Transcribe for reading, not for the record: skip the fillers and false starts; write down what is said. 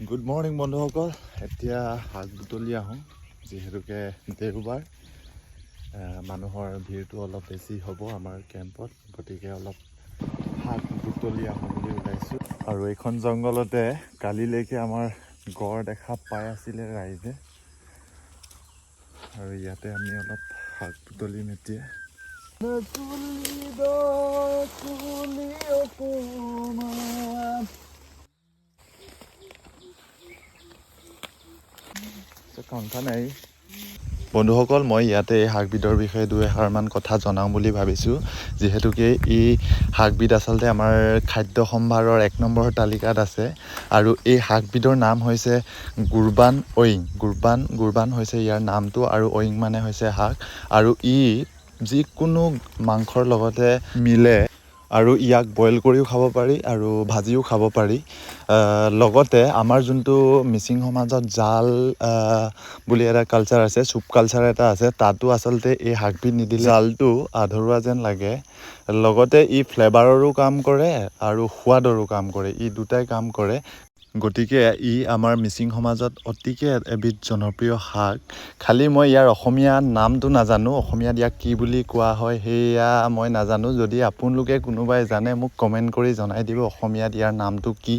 Good morning বন্ধুসকল। এতিয়া শাক বুটলি আহোঁ, যিহেতুকে দেওবাৰ মানুহৰ ভিৰটো অলপ বেছি হ'ব আমাৰ কেম্পত, গতিকে অলপ শাক বুটলি আহোঁ বুলি ওলাইছোঁ। আৰু এইখন জংঘলতে কালিলৈকে আমাৰ গড় দেখা পাই আছিলে ৰাইজে, আৰু ইয়াতে আমি অলপ শাক বুটলিম এতিয়া। কংকা নাই বন্ধুসকল, মই ইয়াতে এই শাকবিধৰ বিষয়ে দুই এষাৰমান কথা জনাওঁ বুলি ভাবিছোঁ। যিহেতুকে এই শাকবিধ আচলতে আমাৰ খাদ্য সম্ভাৰৰ 1 নম্বৰৰ তালিকাত আছে, আৰু এই শাকবিধৰ নাম হৈছে গুৰবান ঐং। গুৰবান হৈছে ইয়াৰ নামটো, আৰু ঐং মানে হৈছে শাক, আৰু ই যিকোনো মাংসৰ লগতে মিলে, আৰু ইয়াক বইল কৰিও খাব পাৰি আৰু ভাজিও খাব পাৰি। লগতে আমাৰ যোনটো মিচিং সমাজত জাল বুলি এটা কালচাৰ আছে, চুপ কালচাৰ এটা আছে, তাতো আচলতে এই শাকবিধ নিদিলে জালটো আধৰুৱা যেন লাগে। লগতে ই ফ্লেভাৰৰো কাম কৰে আৰু সোৱাদৰো কাম কৰে, ই দুটাই কাম কৰে। গতিকে ই আমাৰ মিচিং সমাজত অতিকে এবিধ জনপ্ৰিয় শাক। খালি মই ইয়াৰ অসমীয়া নামটো নাজানো, অসমীয়াত ইয়াক কি বুলি কোৱা হয় সেয়া মই নাজানো। যদি আপোনালোকে কোনোবাই জানে মোক কমেণ্ট কৰি জনাই দিব অসমীয়াত ইয়াৰ নামটো কি।